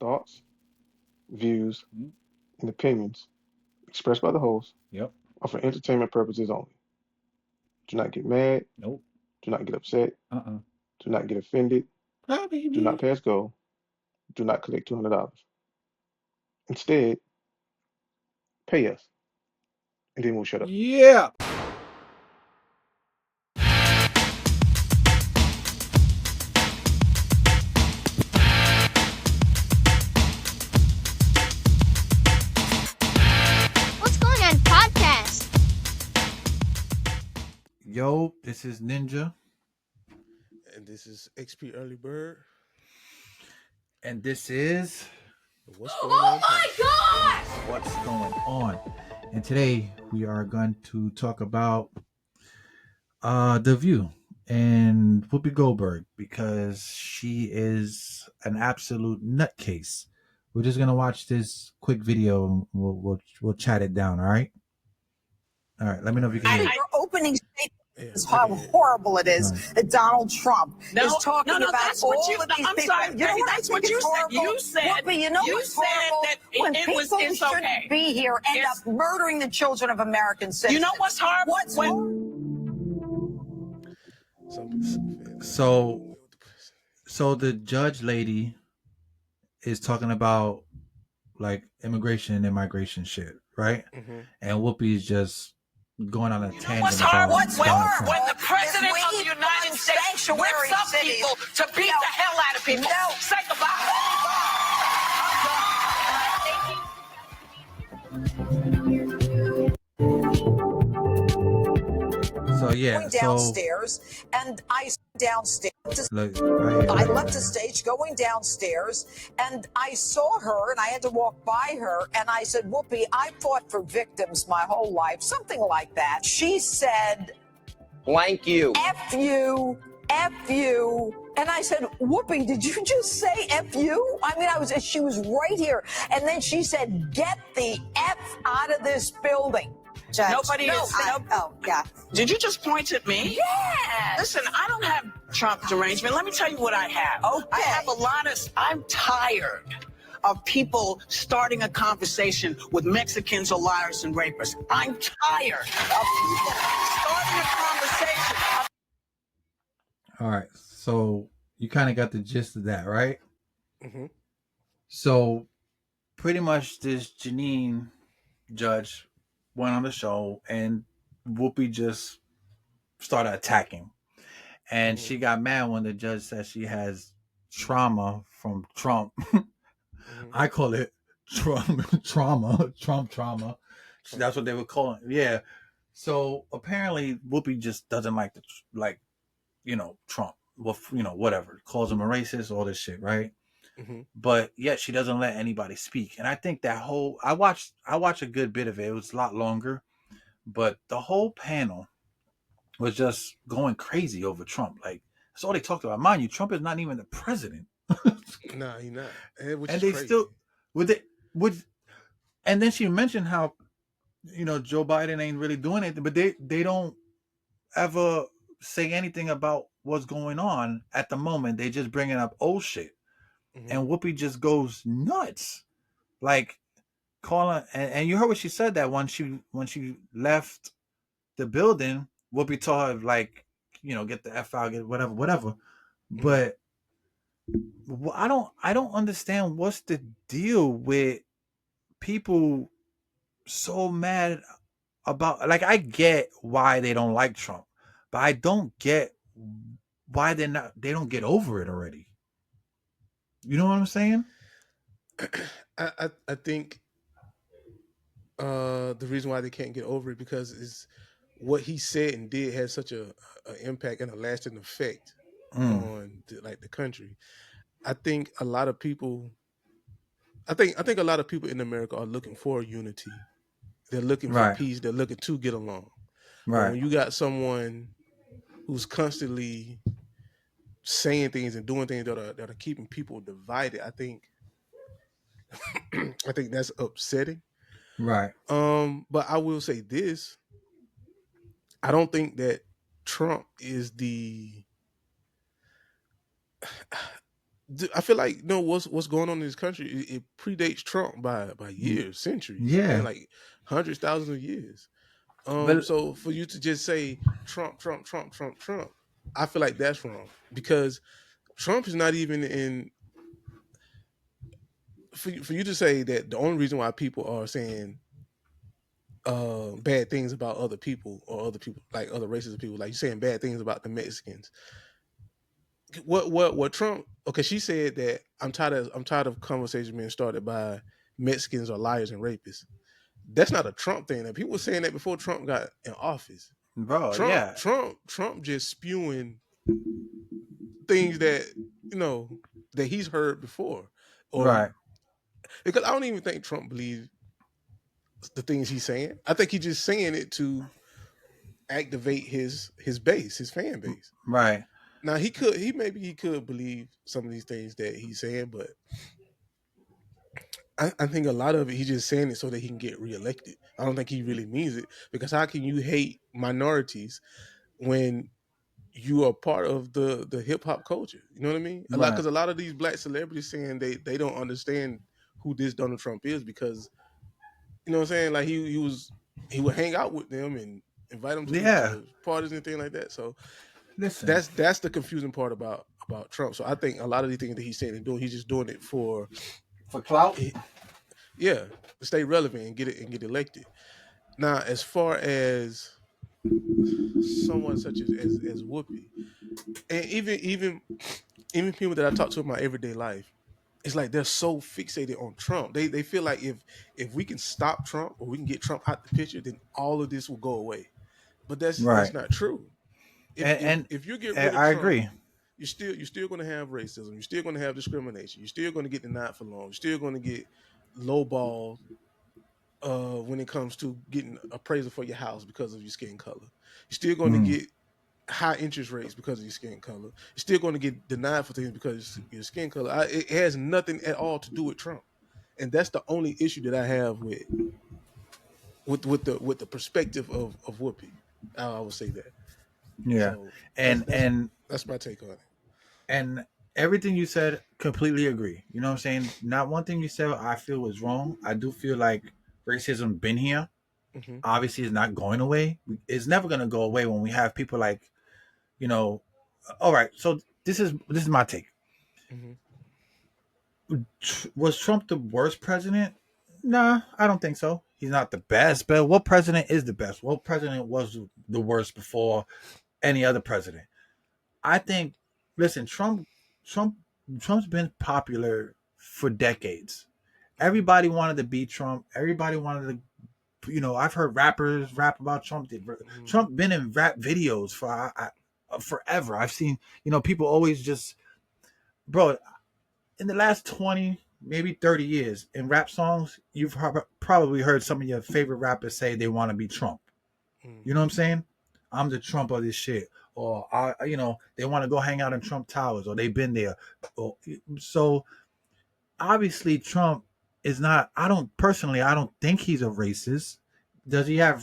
thoughts, views, Mm, and opinions expressed by the host yep. are for entertainment purposes only. Do not get mad. Nope. Do not get upset. Uh-uh. Do not get offended. Ah, Do not baby. pass go. Do not collect $200. Instead, pay us, and then we'll shut up. Yeah. What's going on podcast? Yo, this is Ninja, And this is XP Early Bird. and this is What's going on, podcast? What's Going On. And today we are going to talk about The View and Whoopi Goldberg because she is an absolute nutcase. We're just gonna watch this quick video and we'll chat it down, all right? All right, let me know if you can hear it. Your opening statement Yeah, is I how can hear it. horrible it is Right. that Donald Trump No, is talking no, about that's all what you. of these I'm people. sorry, You know Peggy, what I that's think what is you said. horrible? You said. Whoopi, you know You what's said horrible? that When it people was. who It's shouldn't okay. be here end It's- up murdering the children of American citizens. You know what's horrible? What's When- Some people fed So the judge lady is talking about like immigration and migration shit, right? Mm-hmm. And Whoopi's just going on a What's tangent horrible? about Donald Trump. When the president Is of we the United fund States sanctuary whips up cities. people to beat No. the hell out of people. No. Say So yeah, going so downstairs, and I downstairs. look right here, I right left the here. stage going downstairs, and I saw her, and I had to walk by her, and I said, Whoopi, I fought for victims my whole life, something like that. She said, blank you. F you, F you. And I said, Whoopi, did you just say F you? I mean, she was right here. And then she said, get the F out of this building. Judge. Nobody is. Oh, yeah. Did you just point at me? Yes. Listen, I don't have Trump derangement. Let me tell you what I have. Okay. I have a lot of. I'm tired of people starting a conversation with Mexicans or liars and rapists. I'm tired of people starting a conversation. All right, so you kind of got the gist of that, right? Mm-hmm. So pretty much this Janine judge went on the show and Whoopi just started attacking. And Mm-hmm. she got mad when the judge said she has trauma from Trump. Mm-hmm. I call it Trump trauma. That's what they were calling it. Yeah. So apparently Whoopi just doesn't like Trump. Well, whatever. Calls him a racist, all this shit, right? Mm-hmm. But yet she doesn't let anybody speak. And I think that whole I watched a good bit of it. It was a lot longer, but the whole panel was just going crazy over Trump. Like that's all they talked about. Mind you, Trump is not even the president. Nah, you're not. Which And is they crazy. still and then she mentioned how Joe Biden ain't really doing anything, but they don't ever say anything about what's going on at the moment. They just bringing up old shit. Mm-hmm. And Whoopi just goes nuts. Like calling and you heard what she said that when she left the building, Whoopi told her like, get the F out, get whatever. Mm-hmm. But I don't understand what's the deal with people so mad about like I get why they don't like Trump, but I don't get why they don't get over it already. You know what I'm saying? I think the reason why they can't get over it because is what he said and did had such a impact and a lasting effect on the country. I think a lot of people. I think a lot of people in America are looking for unity. They're looking for Right. peace. They're looking to get along. But Right. when you got someone who's constantly saying things and doing things that are keeping people divided, I think that's upsetting. Right. But I will say this: I don't think that Trump is the I feel like what's going on in this country. It predates Trump by years, centuries, man, Yeah. like hundreds, thousands of years. But So for you to just say Trump, Trump, Trump, Trump, Trump, I feel like that's wrong because Trump is not even in. For you to say that the only reason why people are saying bad things about other people or other people like other races of people, like you're saying bad things about the Mexicans. What Trump? Okay, she said that I'm tired of conversation being started by Mexicans or liars and rapists. That's not a Trump thing. And people were saying that before Trump got in office. bro, Trump, yeah. Trump, Trump just spewing things that you know that he's heard before, or Right. because I don't even think Trump believes the things he's saying. I think he's just saying it to activate his base, his fan base. Right. Now maybe he could believe some of these things that he's saying, but I think a lot of it he's just saying it so that he can get reelected. I don't think he really means it because how can you hate minorities when you are part of the hip hop culture? You know what I mean? Right. Because a lot of these black celebrities saying they don't understand who this Donald Trump is because you know what I'm saying? Like he would hang out with them and invite them Yeah. to parties and things like that. So Listen. that's the confusing part about Trump. So I think a lot of the things that he's saying and doing, he's just doing it for For clout? eh, yeah, to stay relevant and get elected. Now, as far as someone such as Whoopi, and even people that I talk to in my everyday life, it's like they're so fixated on Trump. They feel like if we can stop Trump or we can get Trump out the picture, then all of this will go away. But that's Right. not true. If if And, if you get rid and of I Trump, agree. you're still going to have racism. You're still going to have discrimination. You're still going to get denied for loans. You're still going to get lowball when it comes to getting appraisal for your house because of your skin color. You're still going to Mm, get high interest rates because of your skin color. You're still going to get denied for things because of your skin color. It has nothing at all to do with Trump, and that's the only issue that I have with the perspective of Whoopi. I would say that. yeah. So that's And that's and that's my take on it. and everything you said, completely agree. You know what I'm saying? Not one thing you said I feel was wrong. I do feel like racism been here. Hmm. Obviously it's not going away. It's never gonna go away when we have people like, you know, all right, so this is my take. Hmm. Was Trump the worst president? Nah, I don't think so. He's not the best, but what president is the best? What president was the worst before any other president? I think. Listen, Trump, Trump's been popular for decades. Hmm. Everybody wanted to beat Trump. Everybody wanted to, I've heard rappers rap about Trump. Hmm. Trump been in rap videos for forever. I've seen, people always just, bro, in the last 20, maybe 30 years in rap songs, you've probably heard some of your favorite rappers say they want to be Trump. You know Hmm. what I'm saying? I'm the Trump of this shit. Or, they want to go hang out in Trump Towers or they've been there. So obviously, Trump is not, I don't think he's a racist. Does he have,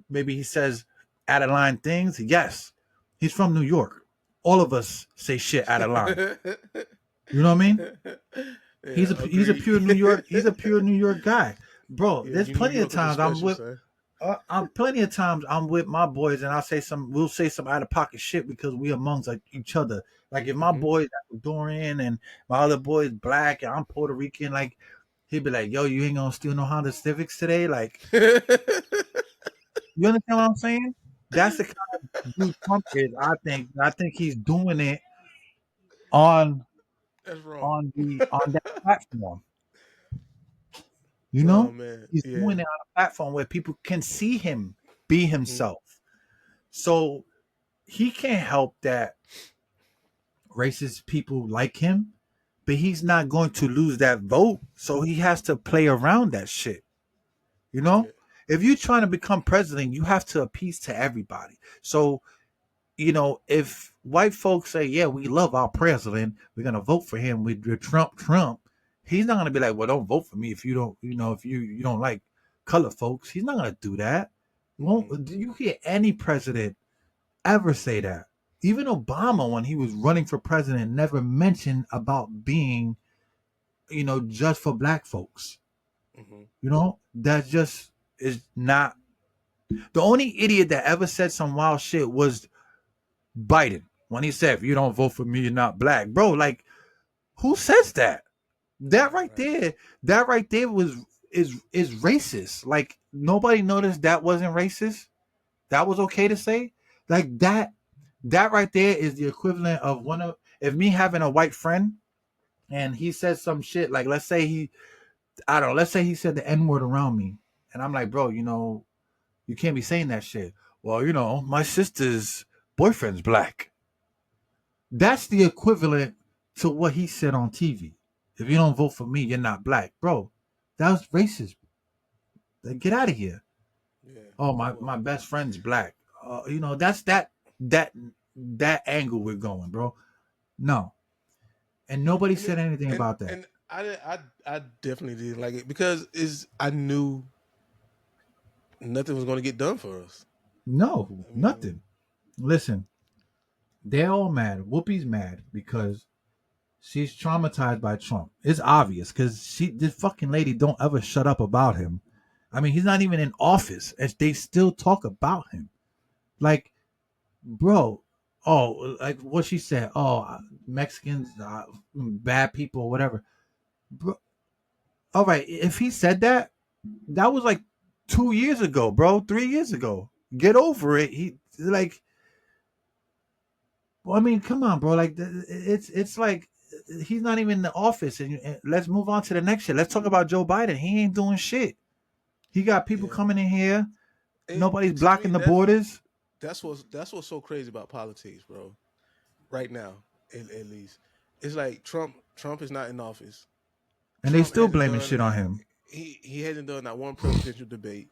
maybe he says out of line things? Yes. He's from New York. All of us say shit out of line. You know what I mean? Yeah, He's a agreed. pure New York. He's a pure New York guy, bro. Yeah, There's you New plenty of Yorkers are times special, son. I'm with my boys and we'll say some out of pocket shit because we amongst like each other. Like if my Hmm. boys Dorian and my other boys black and I'm Puerto Rican, like he'd be like, "Yo, you ain't gonna steal no Honda Civics today." Like you understand what I'm saying? That's the kind of dude Trump is. I think he's doing it on That's wrong. on that platform. You Oh know, man, he's yeah. doing it on a platform where people can see him be Hmm. himself. So he can't help that racist people like him, but he's not going to lose that vote. So he has to play around that shit. You know, Yeah. if you're trying to become president, you have to appease to everybody. So, if white folks say, yeah, we love our president, we're going to vote for him with Trump, he's not going to be like, well, don't vote for me if you don't, if you don't like color folks. He's not going to do that. Hmm. Won't do you hear any president ever say that? Even Obama, when he was running for president, never mentioned about being, just for black folks. Hmm. That just is not. The only idiot that ever said some wild shit was Biden when he said, "If you don't vote for me, you're not black, bro." Like, who says that? That right Right. there, that right there is racist. Like, nobody noticed that wasn't racist. That was okay to say. Like that. That right there is the equivalent of one of if me having a white friend and he says some shit like, let's say I don't know, let's say he said the N word around me, and I'm like, bro, you can't be saying that shit. Well, my sister's boyfriend's black. That's the equivalent to what he said on TV. If you don't vote for me, you're not black, bro. That was racist. Like, get out of here. Yeah. Oh, my Well, best friend's black. That's that that angle we're going, bro. No, and nobody I mean, said anything and about that. and I definitely didn't like it because is I knew nothing was going to get done for us. No, I mean, nothing. Listen, they're all mad. Whoopi's mad because she's traumatized by Trump. It's obvious because this fucking lady don't ever shut up about him. I mean, he's not even in office, and they still talk about him. Like, bro, oh, like what she said. Oh, Mexicans, bad people, whatever. Bro, all right, if he said that, that was like 2 years ago, bro. 3 years ago. Get over it. He like, well, I mean, come on, bro. Like, it's like he's not even in the office. And let's move on to the next shit. Let's talk about Joe Biden. He ain't doing shit. He got people yeah. coming in here. Nobody's To blocking me, the borders, that's what's so crazy about politics, bro. Right now, at least, it's like Trump is not in office. and they Trump still hasn't blaming done shit on him. he hasn't done not one presidential debate,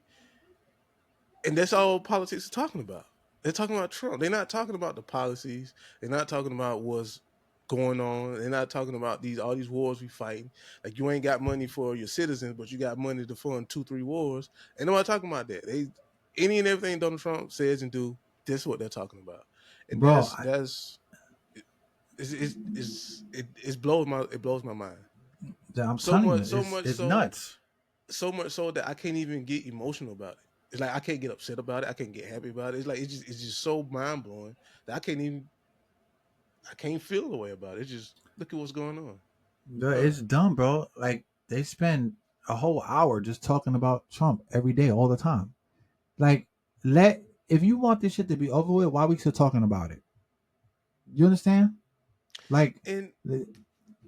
and that's all politics is talking about. They're talking about Trump. They're not talking about the policies. They're not talking about what's going on. They're not talking about these all these wars we fighting. Like you ain't got money for your citizens, but you got money to fund 2, 3 wars. Ain't nobody talking about that. They any and everything Donald Trump says and do. That's what they're talking about, and Bro, that's it blows my mind I'm so telling you, much so it's much it's so nuts. so much so that I can't even get emotional about it. It's like I can't get upset about it. I can't get happy about it. It's like it's just so mind blowing that I can't feel the way about it. It's just look at what's going on. Bro, Uh, it's dumb, bro. Like, they spend a whole hour just talking about Trump every day, all the time. Like, let if you want this shit to be over with, why we still talking about it? You understand? Like, and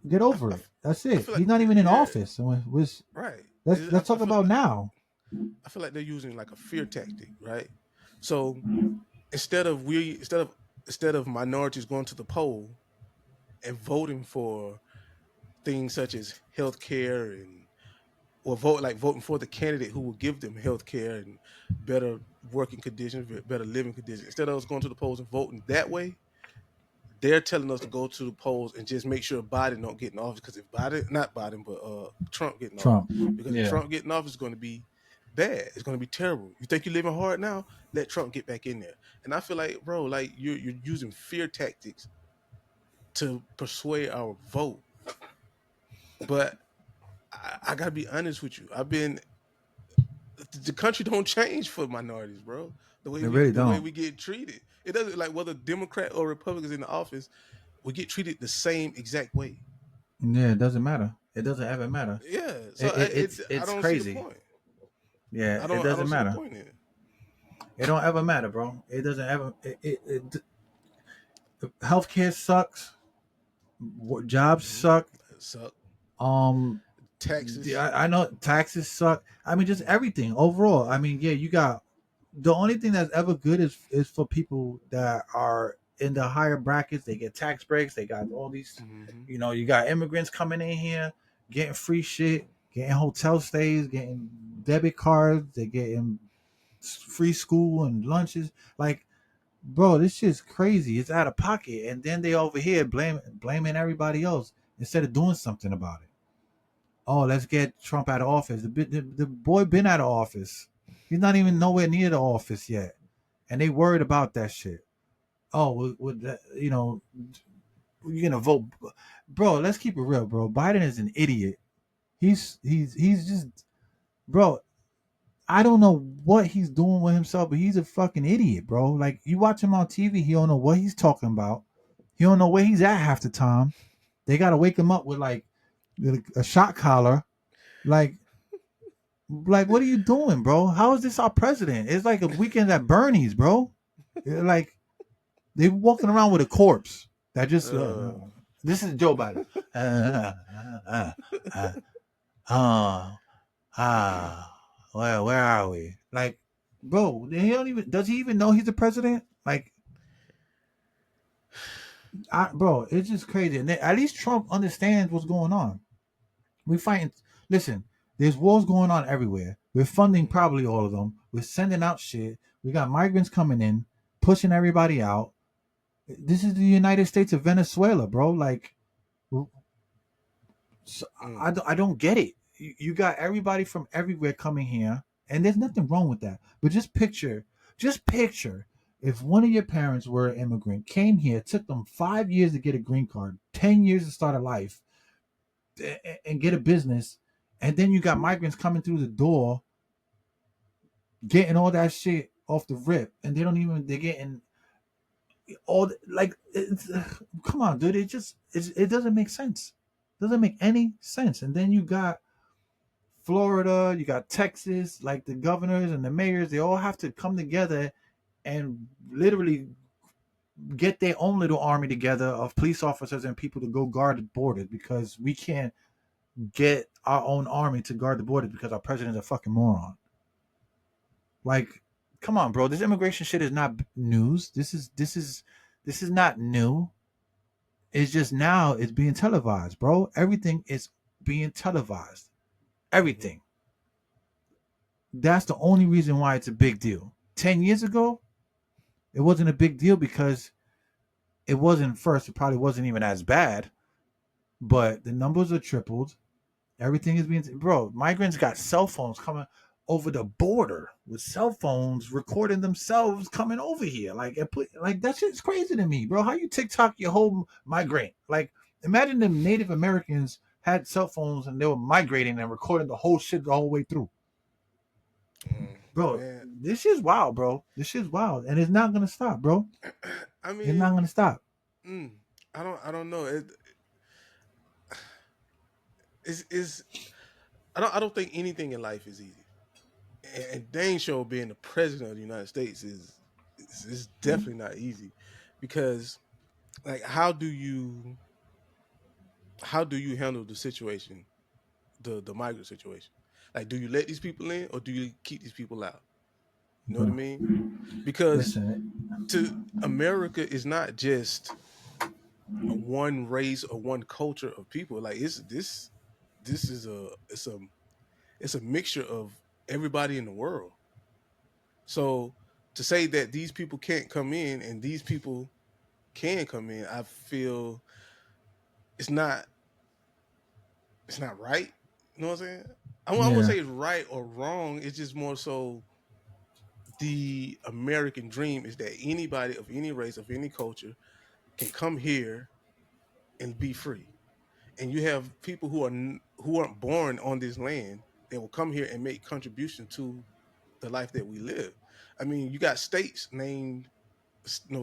get I, over I, it. That's I it. feel like He's not even in yeah, office. So right. let's talk about now. I feel like they're using like a fear tactic, right? So instead of minorities going to the poll and voting for things such as health care and or voting for the candidate who will give them health care and better working conditions, better living conditions. Instead of us going to the polls and voting that way, they're telling us to go to the polls and just make sure Biden don't get in office. Because if Biden, not Biden, but Trump get in office, Trump. because if Yeah. Trump get in office, it's going to be bad. It's going to be terrible. You think you're living hard now? Let Trump get back in there. And I feel like, bro, like you're using fear tactics to persuade our vote. But I gotta be honest with you. The country don't change for minorities, bro. The way They we really the way don't. we get treated, it doesn't like whether Democrat or Republicans in the office, we get treated the same exact way. Yeah, it doesn't matter. It doesn't ever matter. Yeah, so It, it, it's I it's don't see the crazy. point. Yeah, it I don't doesn't see the matter. point in it. It don't ever matter, bro. It doesn't ever. Healthcare sucks. Jobs suck. It suck. Um, Taxes. I know taxes suck. I mean, just everything overall. I mean, yeah, you got the only thing that's ever good is for people that are in the higher brackets. They get tax breaks. They got all these, Hmm. you got immigrants coming in here, getting free shit, getting hotel stays, getting debit cards. They're getting free school and lunches. Like, bro, this shit's crazy. It's out of pocket, and then they over here blaming everybody else instead of doing something about it. Oh, let's get Trump out of office. The boy been out of office. He's not even Hmm. nowhere near the office yet, and they worried about that shit. oh, with that, you're gonna vote, bro. Let's keep it real, bro. Biden is an idiot. He's just, bro. I don't know what he's doing with himself, but he's a fucking idiot, bro. Like you watch him on TV, he don't know what he's talking about. He don't know where he's at half the time. They gotta wake him up with like a shot collar. Like, what are you doing, bro? How is this our president? It's like a weekend at Bernie's, bro. Like they walking around with a corpse that just. Uh, This is Joe Biden. Uh, uh, well, where are we? Like, bro, he don't even. Does he even know he's the president? Like, bro, it's just crazy. And at least Trump understands what's going on. We fighting. Listen, there's wars going on everywhere. We're funding probably all of them. We're sending out shit. We got migrants coming in, pushing everybody out. This is the United States of Venezuela, bro. Like, so mm, I don't get it. You got everybody from everywhere coming here, and there's nothing wrong with that. But just picture if one of your parents were an immigrant, came here, took them 5 years to get a green card, 10 years to start a life, and get a business, and then you got migrants coming through the door, getting all that shit off the rip, and they're getting all like, come on, dude, it doesn't make sense. It doesn't make any sense. And then you got Florida, you got Texas, like the governors and the mayors, they all have to come together and literally get their own little army together of police officers and people to go guard the borders because we can't get our own army to guard the borders because our president's a fucking moron. Like, come on, bro. This immigration shit is not news. This is not new. It's just now it's being televised, bro. Everything is being televised. mhm, Everything. That's the only reason why it's a big deal. 10 years ago, it wasn't a big deal because it wasn't first. It probably wasn't even as bad, but the numbers are tripled. Everything is being, bro. Migrants got cell phones coming over the border with cell phones recording themselves coming over here. Like that shit's crazy to me, bro. How you TikTok your whole migrant? Like, imagine the Native Americans had cell phones and they were migrating and recording the whole shit the whole way through. Bro, man. this is wild, bro. This is wild, and it's not gonna stop, bro. I It's not mean, gonna stop. mm, I don't know. It's I don't think anything in life is easy. And dang sure being the president of the United States is definitely not easy because like how do you handle the situation, the migrant situation? Like, do you let these people in or do you keep these people out? You know what I Bro, mean? Because listen, to America is not just a one race or one culture of people. Like it's this is it's a mixture of everybody in the world. So to say that these people can't come in and these people can come in, I feel it's not it's not right. You know what I'm saying? I won't yeah, say it's right or wrong. It's just more so the American dream is that anybody of any race, of any culture, can come here and be free. And you have people who aren't born on this land that will come here and make contribution to the life that we live. I mean, you got states named,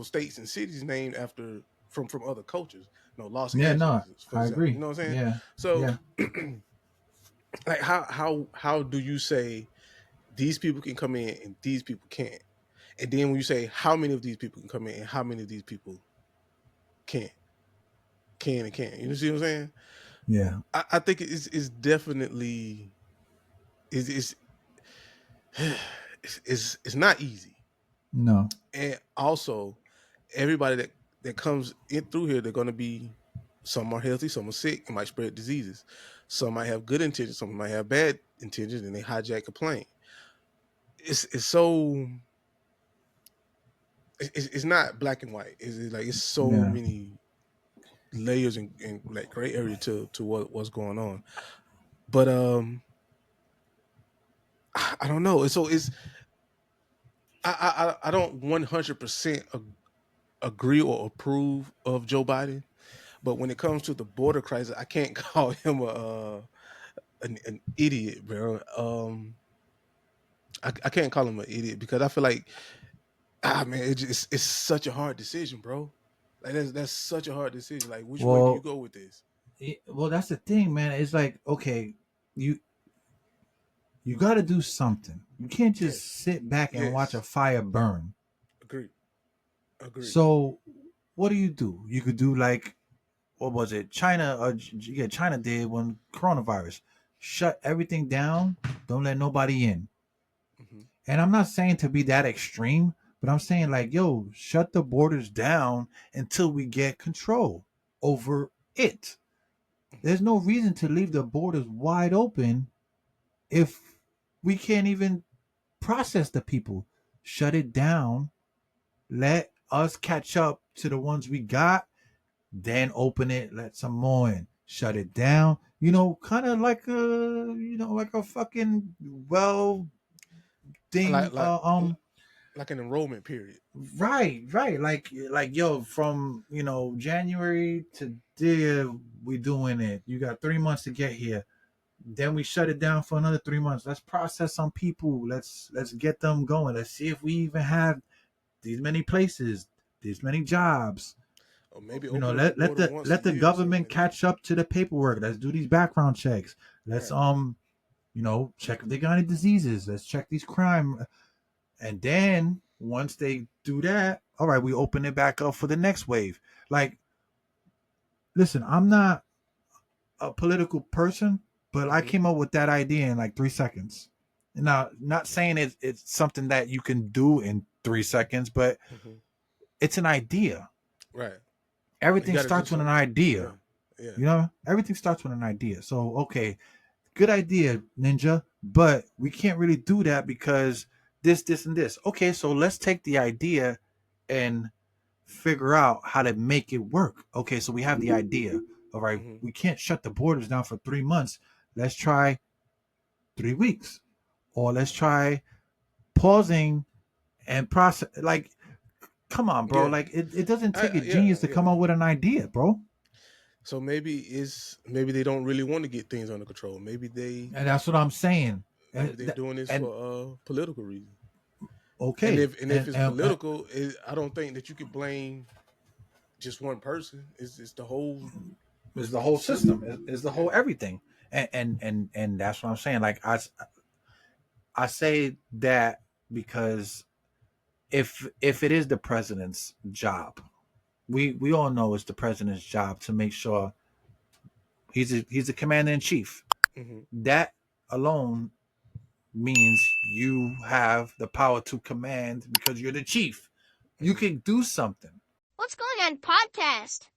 states and cities named after from other cultures. Los yeah, no, Angeles, for I example. You agree. know what I'm saying? Yeah, So, yeah, like, how do you say these people can come in and these people can't? And then when you say how many of these people can come in and how many of these people can't, can and can't, you see what I'm saying? yeah. I think it's definitely is it's not easy. No, And also, everybody that comes in through here, they're going to be, some are healthy, some are sick, and might spread diseases. Some might have good intentions, some might have bad intentions, and they hijack a plane. It's so it's not black and white. It's like it's so yeah, many layers and like gray area to what's going on. But I don't know. So it's I don't 100% agree or approve of Joe Biden, but when it comes to the border crisis, I can't call him an idiot, bro. I can't call him an idiot because I feel like man, it's such a hard decision, bro. Like that's such a hard decision. Like, which way do you Well, go with this? well, that's the thing, man. It's like, okay, you you got to do something. You can't just Yes, sit back and watch a yes, fire burn. agree, agree. So, what do? You could do like, what was it? China, yeah, China did when coronavirus, shut everything down. Don't let nobody in. Hmm. And I'm not saying to be that extreme, but I'm saying like, yo, shut the borders down until we get control over it. Hmm. There's no reason to leave the borders wide open if we can't even process the people. Shut it down. Let us catch up to the ones we got, then open it, let some more in. Shut it down. Kind of like like a fucking well Like thing. like like an enrollment period. Right. Like yo, from January to there, we doing it. You got 3 months to get here. Then we shut it down for another 3 months. Let's process some people. Let's get them going. Let's see if we even have these many places, these many jobs. Or maybe You know, open up the let border the once a let the year or something government like that. catch up to the paperwork. Let's do these background checks. Let's Right. check if they got any diseases. Let's check these crime. And then once they do that, all right, we open it back up for the next wave. Like, listen, I'm not a political person, but I Hmm. came up with that idea in like 3 seconds. Now, not saying it's something that you can do in 3 seconds, but Hmm. it's an idea. Right. You Everything got to do starts with an something. Yeah. idea. Yeah. Everything starts with an idea. So, okay, good idea, Ninja, but we can't really do that because this, and this. Okay, so let's take the idea and figure out how to make it work. Okay, so we have the idea. All right, Hmm. we can't shut the borders down for 3 months. Let's try 3 weeks, or let's try pausing and process. Like, come on, bro. Yeah. Like, it doesn't take a Yeah. genius to Yeah. come up with an idea, bro. So maybe they don't really want to get things under control. Maybe And that's what I'm saying. they're doing this And for political reasons. And okay, if it's political, I don't think that you could blame just one person. It's the whole it's the whole system. system. It's the Yeah. whole everything. And that's what I'm saying. Like, I say that because if it is the president's job, we all know it's the president's job to make sure he's a commander in chief. Hmm. That alone means you have the power to command because you're the chief. You Hmm. can do something. What's going on, podcast?